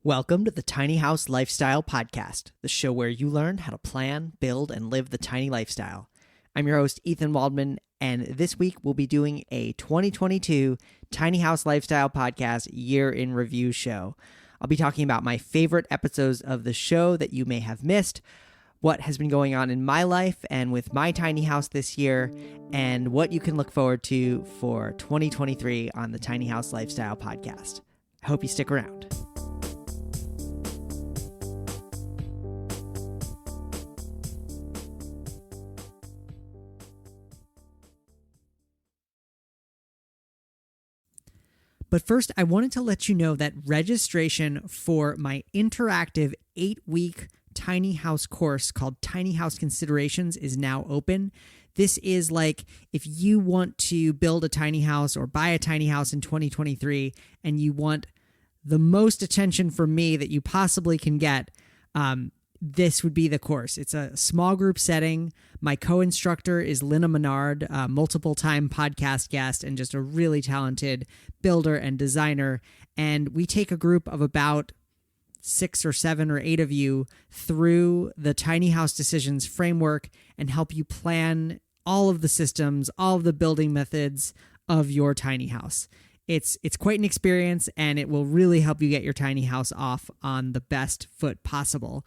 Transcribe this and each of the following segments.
Welcome to the Tiny House Lifestyle Podcast, the show where you learn how to plan, build, and live the tiny lifestyle. I'm your host, Ethan Waldman, and this week we'll be doing a 2022 Tiny House Lifestyle Podcast year in review show. I'll be talking about my favorite episodes of the show that you may have missed, what has been going on in my life and with my tiny house this year, and what you can look forward to for 2023 on the Tiny House Lifestyle Podcast. I hope you stick around. But first, I wanted to let you know that registration for my interactive 8-week tiny house course called Tiny House Considerations is now open. This is like if you want to build a tiny house or buy a tiny house in 2023 and you want the most attention from me that you possibly can get, this would be the course. It's a small group setting. My co-instructor is Lina Menard, a multiple-time podcast guest and just a really talented builder and designer. And we take a group of about 6 or 7 or 8 of you through the Tiny House Decisions framework and help you plan all of the systems, all of the building methods of your tiny house. It's quite an experience, and it will really help you get your tiny house off on the best foot possible.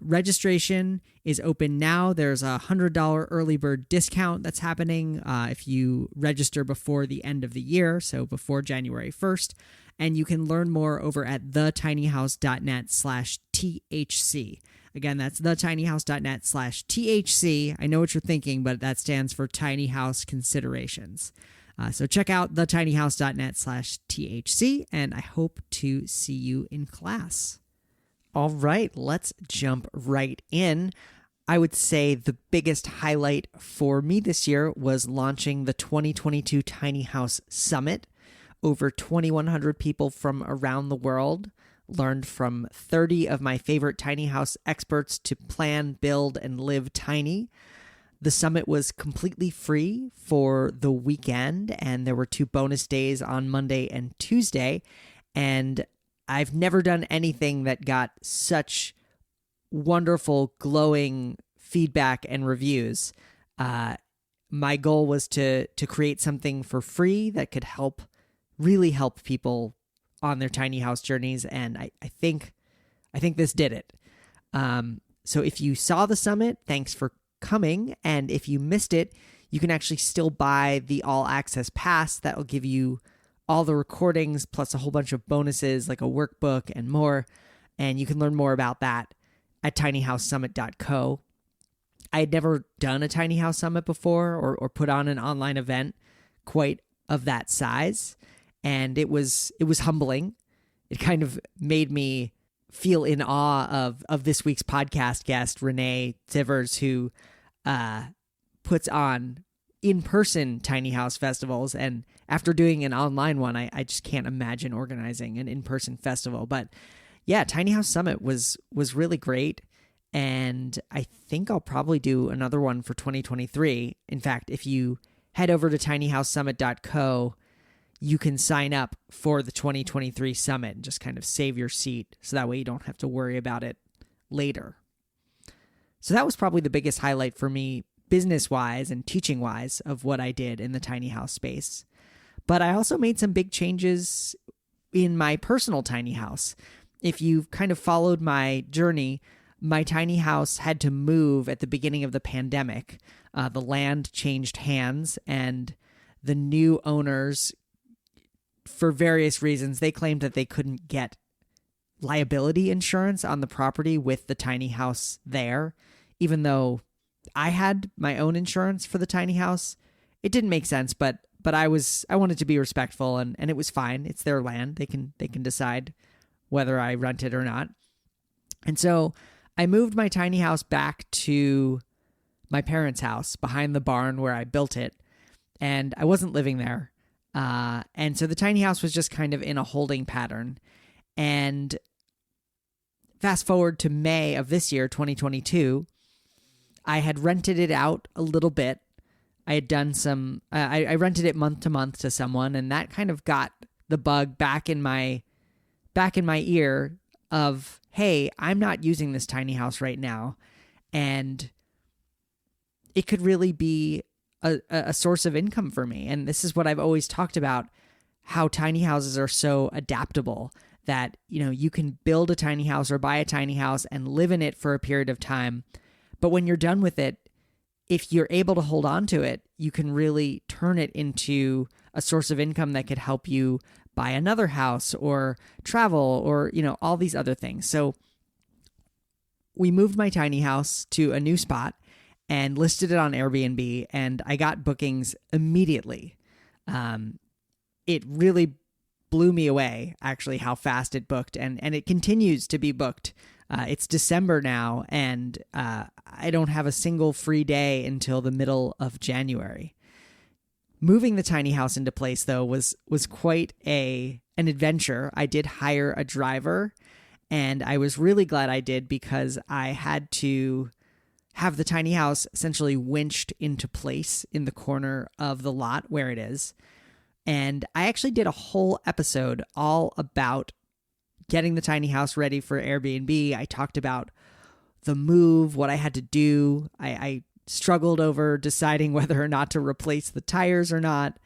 Registration is open now. There's a $100 early bird discount that's happening if you register before the end of the year, so before January 1st. And you can learn more over at thetinyhouse.net/THC. Again, that's thetinyhouse.net/THC. I know what you're thinking, but that stands for Tiny House Considerations. So check out thetinyhouse.net/THC, and I hope to see you in class. All right, let's jump right in. I would say the biggest highlight for me this year was launching the 2022 Tiny House Summit. Over 2,100 people from around the world learned from 30 of my favorite tiny house experts to plan, build, and live tiny. The summit was completely free for the weekend, and there were 2 bonus days on Monday and Tuesday. And I've never done anything that got such wonderful, glowing feedback and reviews. My goal was to create something for free that could really help people on their tiny house journeys, and I think this did it. So if you saw the summit, thanks for coming, and if you missed it, you can actually still buy the all access pass. That will give you all the recordings plus a whole bunch of bonuses like a workbook and more, and you can learn more about that at tinyhousesummit.co. I had never done a tiny house summit before or put on an online event quite of that size, and it was humbling. It kind of made me feel in awe of this week's podcast guest, Renee Tivers, who puts on in-person tiny house festivals. And after doing an online one, I just can't imagine organizing an in-person festival. But yeah, Tiny House Summit was really great. And I think I'll probably do another one for 2023. In fact, if you head over to tinyhousesummit.co, you can sign up for the 2023 summit and just kind of save your seat so that way you don't have to worry about it later. So that was probably the biggest highlight for me business-wise and teaching-wise of what I did in the tiny house space. But I also made some big changes in my personal tiny house. If you've kind of followed my journey, my tiny house had to move at the beginning of the pandemic. The land changed hands, and the new owners, for various reasons, they claimed that they couldn't get liability insurance on the property with the tiny house there, even though I had my own insurance for the tiny house. It didn't make sense, but I wanted to be respectful, and it was fine. It's their land. They can decide whether I rent it or not. And so I moved my tiny house back to my parents' house behind the barn where I built it, and I wasn't living there. And so the tiny house was just kind of in a holding pattern. And fast forward to May of this year, 2022, I had rented it out a little bit. I had done I rented it month to month to someone, and that kind of got the bug back in my ear of, hey, I'm not using this tiny house right now, and it could really be a source of income for me. And this is what I've always talked about, how tiny houses are so adaptable, that, you can build a tiny house or buy a tiny house and live in it for a period of time. But when you're done with it, if you're able to hold on to it, you can really turn it into a source of income that could help you buy another house or travel or, all these other things. So we moved my tiny house to a new spot and listed it on Airbnb, and I got bookings immediately. It really blew me away, actually, how fast it booked, and it continues to be booked. It's December now, and I don't have a single free day until the middle of January. Moving the tiny house into place, though, was quite an adventure. I did hire a driver, and I was really glad I did, because I had to have the tiny house essentially winched into place in the corner of the lot where it is. And I actually did a whole episode all about getting the tiny house ready for Airbnb. I talked about the move, what I had to do. I struggled over deciding whether or not to replace the tires or not.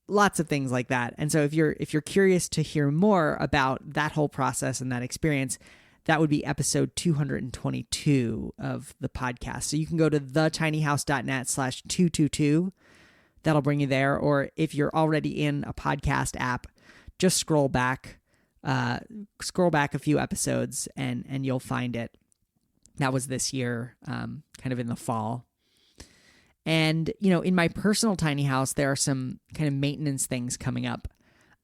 Lots of things like that. And so if you're curious to hear more about that whole process and that experience, that would be episode 222 of the podcast. So you can go to thetinyhouse.net/222. That'll bring you there. Or if you're already in a podcast app, just scroll back a few episodes and you'll find it. That was this year, kind of in the fall. And, in my personal tiny house, there are some kind of maintenance things coming up.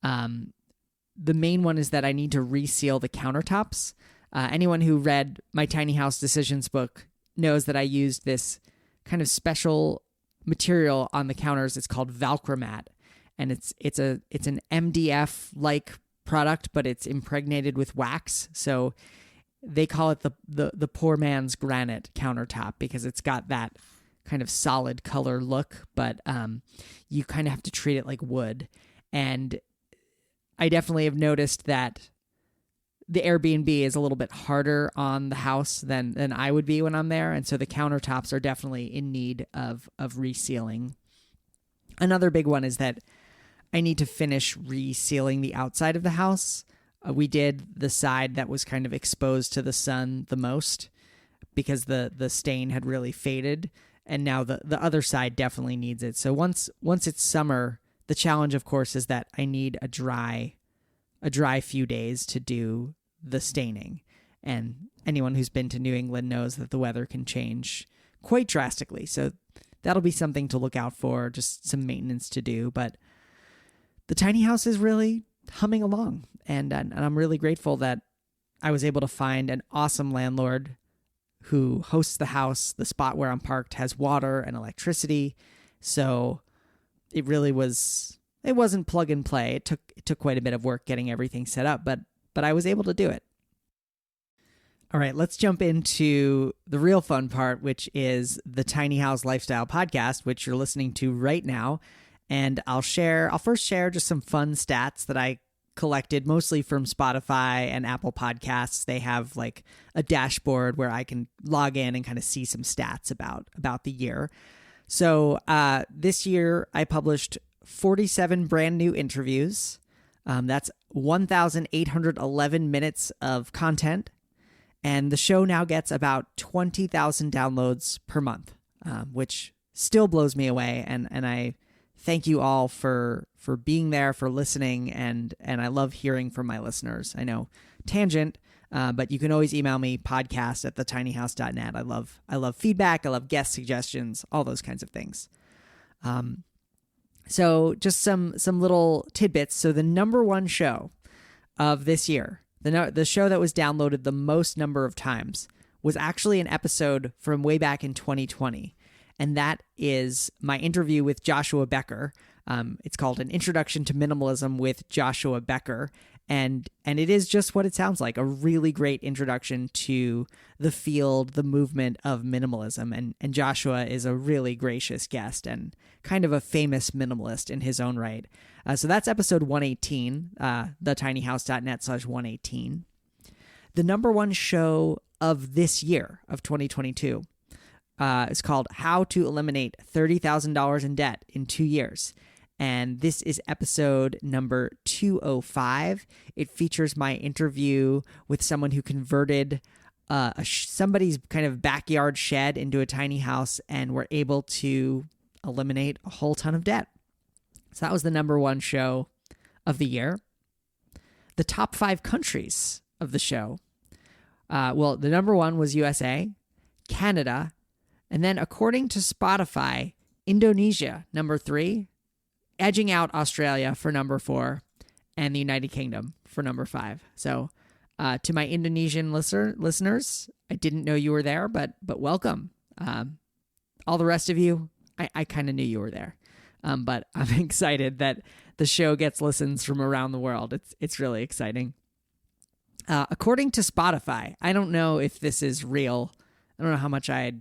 The main one is that I need to reseal the countertops. Anyone who read my tiny house decisions book knows that I used this kind of special material on the counters. It's called Valcromat, and it's an MDF-like product, but it's impregnated with wax. So they call it the poor man's granite countertop, because it's got that kind of solid color look, but you kind of have to treat it like wood. And I definitely have noticed that the Airbnb is a little bit harder on the house than I would be when I'm there. And so the countertops are definitely in need of resealing. Another big one is that I need to finish resealing the outside of the house. We did the side that was kind of exposed to the sun the most, because the stain had really faded. And now the other side definitely needs it. So once it's summer, the challenge, of course, is that I need a dry few days to do the staining. And anyone who's been to New England knows that the weather can change quite drastically. So that'll be something to look out for, just some maintenance to do. But the tiny house is really humming along. And I'm really grateful that I was able to find an awesome landlord who hosts the house. The spot where I'm parked has water and electricity. So it wasn't plug and play. It took quite a bit of work getting everything set up, but I was able to do it. All right, let's jump into the real fun part, which is the Tiny House Lifestyle Podcast, which you're listening to right now. And I'll first share just some fun stats that I collected, mostly from Spotify and Apple Podcasts. They have like a dashboard where I can log in and kind of see some stats about the year. So this year I published 47 brand new interviews. That's 1,811 minutes of content. And the show now gets about 20,000 downloads per month, which still blows me away. And I thank you all for being there, for listening. And I love hearing from my listeners. I know, tangent, but you can always email me, podcast@thetinyhouse.net. I love feedback. I love guest suggestions, all those kinds of things. So just some little tidbits. So the number one show of this year, the show that was downloaded the most number of times, was actually an episode from way back in 2020. And that is my interview with Joshua Becker. It's called An Introduction to Minimalism with Joshua Becker. And it is just what it sounds like, a really great introduction to the field, the movement of minimalism. And Joshua is a really gracious guest and kind of a famous minimalist in his own right. So that's episode 118, thetinyhouse.net/118. The number one show of this year, of 2022, is called How to Eliminate $30,000 in Debt in 2 Years. And this is episode number 205. It features my interview with someone who converted somebody's kind of backyard shed into a tiny house and were able to eliminate a whole ton of debt. So that was the number one show of the year. The top 5 countries of the show. The number one was USA, Canada, and then according to Spotify, Indonesia, number 3, edging out Australia for number 4, and the United Kingdom for number 5. So to my Indonesian listeners, I didn't know you were there, but welcome. All the rest of you, I kind of knew you were there. But I'm excited that the show gets listens from around the world. It's really exciting. According to Spotify, I don't know if this is real. I don't know how much I'd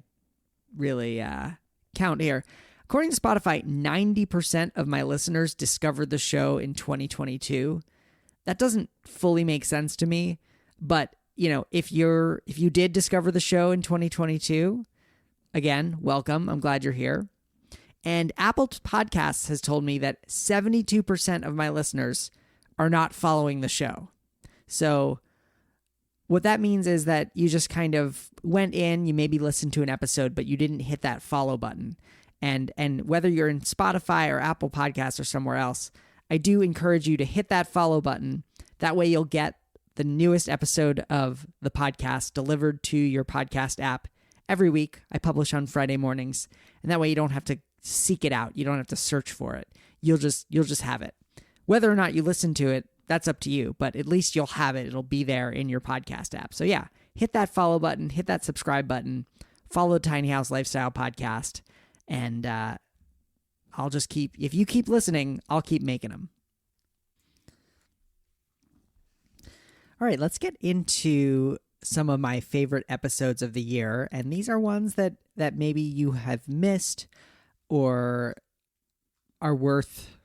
really count here. According to Spotify, 90% of my listeners discovered the show in 2022. That doesn't fully make sense to me, but if you did discover the show in 2022, again, welcome. I'm glad you're here. And Apple Podcasts has told me that 72% of my listeners are not following the show. So what that means is that you just kind of went in, you maybe listened to an episode, but you didn't hit that follow button. And whether you're in Spotify or Apple Podcasts or somewhere else, I do encourage you to hit that follow button. That way you'll get the newest episode of the podcast delivered to your podcast app every week. I publish on Friday mornings, and that way you don't have to seek it out. You don't have to search for it. You'll just have it. Whether or not you listen to it, that's up to you, but at least you'll have it. It'll be there in your podcast app. So yeah, hit that follow button, hit that subscribe button, follow the Tiny House Lifestyle Podcast, and I'll just if you keep listening, I'll keep making them. All right, let's get into some of my favorite episodes of the year. And these are ones that maybe you have missed or are worth.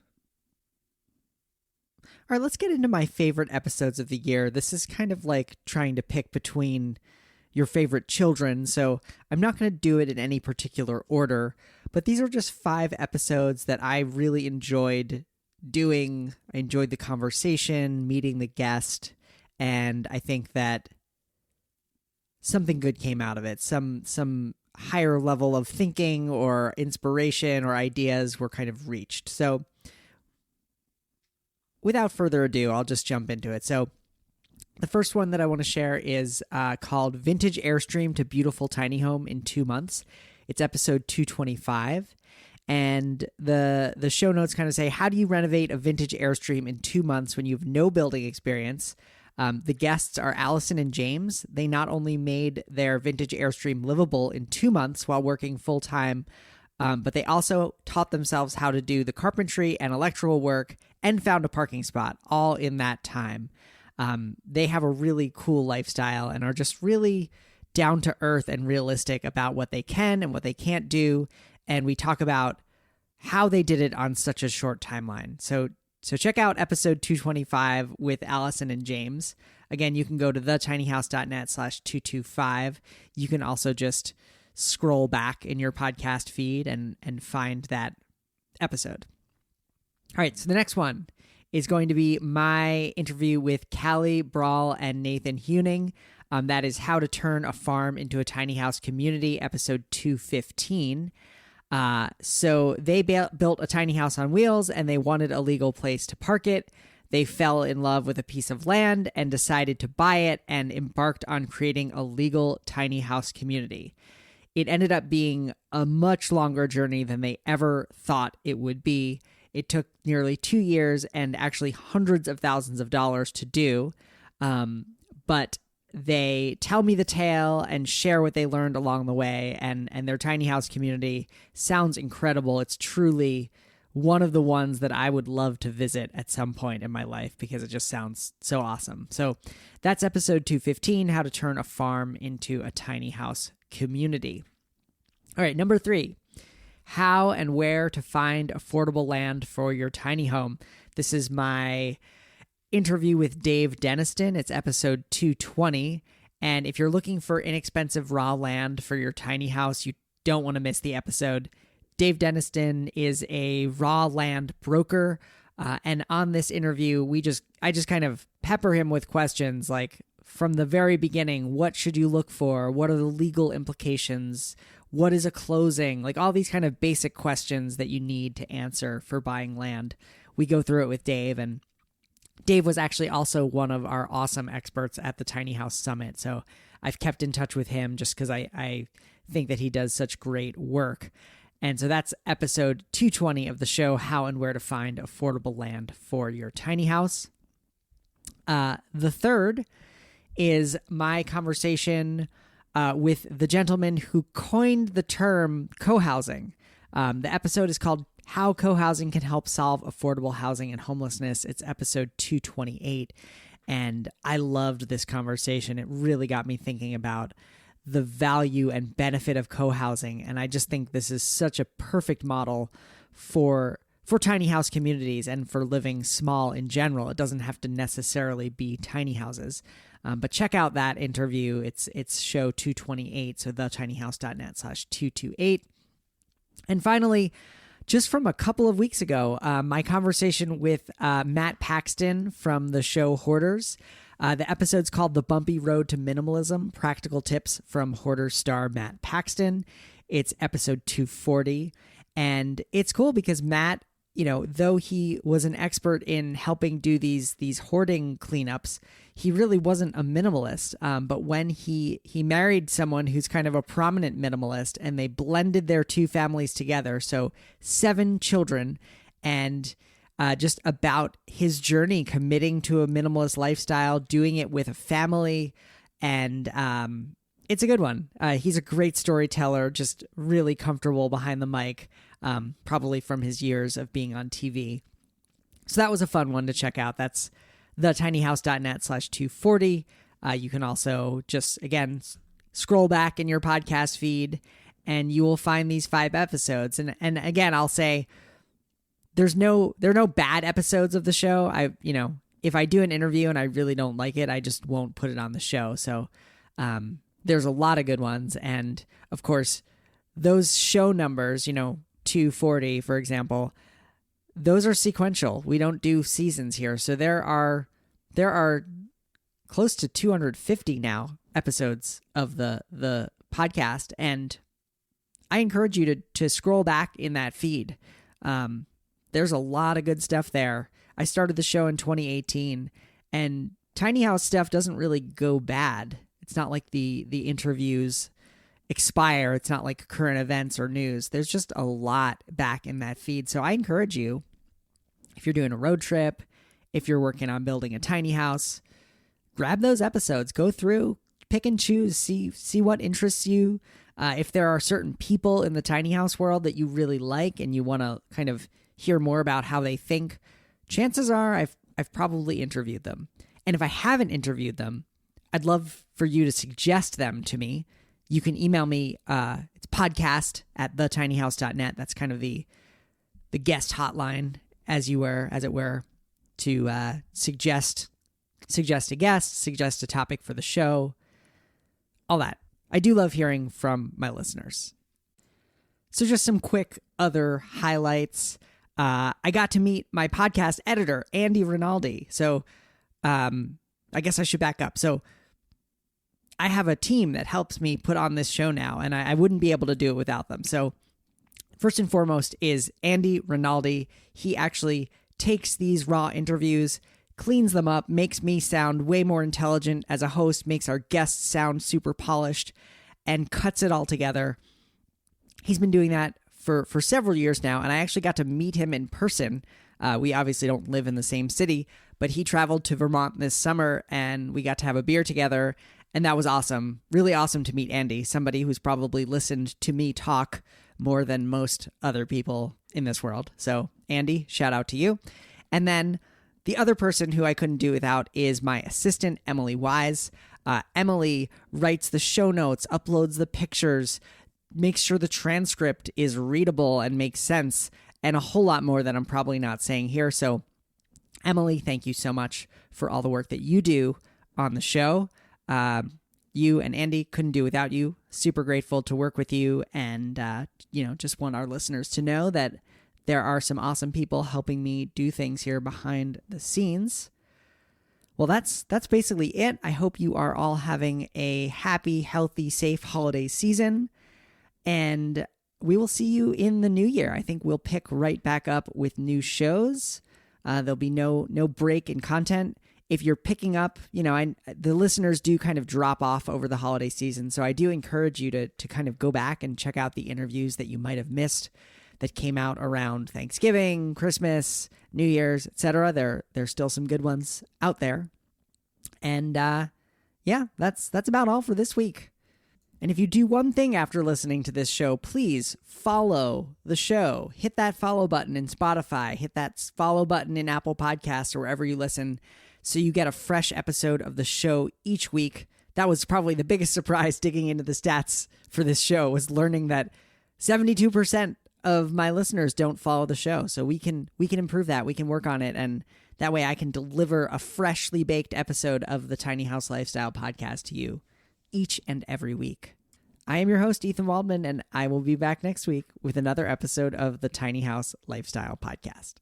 All right, let's get into my favorite episodes of the year. This is kind of like trying to pick between your favorite children, so I'm not going to do it in any particular order, but these are just 5 episodes that I really enjoyed doing. I enjoyed the conversation, meeting the guest, and I think that something good came out of it. Some higher level of thinking or inspiration or ideas were kind of reached. So without further ado, I'll just jump into it. So the first one that I want to share is called Vintage Airstream to Beautiful Tiny Home in 2 Months. It's episode 225. And the show notes kind of say, how do you renovate a vintage Airstream in 2 months when you have no building experience? The guests are Allison and James. They not only made their vintage Airstream livable in 2 months while working full-time, but they also taught themselves how to do the carpentry and electrical work and found a parking spot all in that time. They have a really cool lifestyle and are just really down to earth and realistic about what they can and what they can't do. And we talk about how they did it on such a short timeline. So check out episode 225 with Allison and James. Again, you can go to thetinyhouse.net/225. You can also just scroll back in your podcast feed and find that episode. All right, so the next one is going to be my interview with Callie Brawl and Nathan Huning. That is How to Turn a Farm into a Tiny House Community, episode 215. So they built a tiny house on wheels and they wanted a legal place to park it. They fell in love with a piece of land and decided to buy it and embarked on creating a legal tiny house community. It ended up being a much longer journey than they ever thought it would be. It took nearly 2 years and actually hundreds of thousands of dollars to do. But they tell me the tale and share what they learned along the way. And their tiny house community sounds incredible. It's truly one of the ones that I would love to visit at some point in my life because it just sounds so awesome. So that's episode 215, how to turn a farm into a tiny house community. All right, number 3, how and where to find affordable land for your tiny home. This is my interview with Dave Deniston. It's episode 220. And if you're looking for inexpensive raw land for your tiny house, you don't want to miss the episode. Dave Deniston is a raw land broker. And on this interview, I just kind of pepper him with questions like, from the very beginning, what should you look for? What are the legal implications? What is a closing? Like all these kind of basic questions that you need to answer for buying land. We go through it with Dave, and Dave was actually also one of our awesome experts at the Tiny House Summit. So I've kept in touch with him just because I think that he does such great work. And so that's episode 220 of the show, how and where to find affordable land for your tiny house. The third is my conversation with the gentleman who coined the term co-housing. The episode is called How Co-Housing Can Help Solve Affordable Housing and Homelessness. It's episode 228. And I loved this conversation. It really got me thinking about the value and benefit of co-housing. And I just think this is such a perfect model for tiny house communities and for living small in general. It doesn't have to necessarily be tiny houses. But check out that interview. It's show 228, so thetinyhouse.net/228. And finally, just from a couple of weeks ago, my conversation with Matt Paxton from the show Hoarders. The episode's called The Bumpy Road to Minimalism, Practical Tips from Hoarder star Matt Paxton. It's episode 240. And it's cool because Matt, though he was an expert in helping do these hoarding cleanups, he really wasn't a minimalist. But when he married someone who's kind of a prominent minimalist, and they blended their two families together, so 7 children, and just about his journey committing to a minimalist lifestyle, doing it with a family, and it's a good one. He's a great storyteller, just really comfortable behind the mic, probably from his years of being on TV. So that was a fun one to check out. That's thetinyhouse.net/240. You can also just, again, scroll back in your podcast feed, and you will find these 5 episodes. And again, I'll say, there are no bad episodes of the show. If I do an interview and I really don't like it, I just won't put it on the show. So there's a lot of good ones. And of course, those show numbers, 240, for example, those are sequential. We don't do seasons here. So there are close to 250 now episodes of the podcast. And I encourage you to scroll back in that feed. There's a lot of good stuff there. I started the show in 2018, and tiny house stuff doesn't really go bad. It's not like the interviews expire. It's not like current events or news. There's just a lot back in that feed. So I encourage you, if you're doing a road trip, if you're working on building a tiny house, grab those episodes, go through, pick and choose, see what interests you. If there are certain people in the tiny house world that you really like and you want to kind of hear more about how they think, chances are I've probably interviewed them. And if I haven't interviewed them, I'd love for you to suggest them to me. You can email me. It's podcast@thetinyhouse.net. That's kind of the guest hotline, as it were, to suggest a guest, suggest a topic for the show, all that. I do love hearing from my listeners. So just some quick other highlights. I got to meet my podcast editor, Andy Rinaldi. So I guess I should back up. So I have a team that helps me put on this show now, and I wouldn't be able to do it without them. So first and foremost is Andy Rinaldi. He actually takes these raw interviews, cleans them up, makes me sound way more intelligent as a host, makes our guests sound super polished, and cuts it all together. He's been doing that for several years now, and I actually got to meet him in person. We obviously don't live in the same city, but he traveled to Vermont this summer, and we got to have a beer together, and that was awesome. Really awesome to meet Andy, somebody who's probably listened to me talk more than most other people in this world. So Andy, shout out to you. And then the other person who I couldn't do without is my assistant, Emily Wise. Emily writes the show notes, uploads the pictures, makes sure the transcript is readable and makes sense, and a whole lot more that I'm probably not saying here. So, Emily, thank you so much for all the work that you do on the show. You and Andy couldn't do without you. Super grateful to work with you, and just want our listeners to know that there are some awesome people helping me do things here behind the scenes. Well, that's basically it. I hope you are all having a happy, healthy, safe holiday season, and we will see you in the new year. I think we'll pick right back up with new shows. There'll be no break in content. If you're picking up, the listeners do kind of drop off over the holiday season, so I do encourage you to kind of go back and check out the interviews that you might have missed that came out around Thanksgiving, Christmas, New Year's, etc. There's still some good ones out there. And that's about all for this week. And if you do one thing after listening to this show, please follow the show. Hit that follow button in Spotify. Hit that follow button in Apple Podcasts or wherever you listen, so you get a fresh episode of the show each week. That was probably the biggest surprise digging into the stats for this show, was learning that 72% of my listeners don't follow the show. So we can improve that. We can work on it. And that way I can deliver a freshly baked episode of the Tiny House Lifestyle podcast to you each and every week. I am your host, Ethan Waldman, and I will be back next week with another episode of the Tiny House Lifestyle podcast.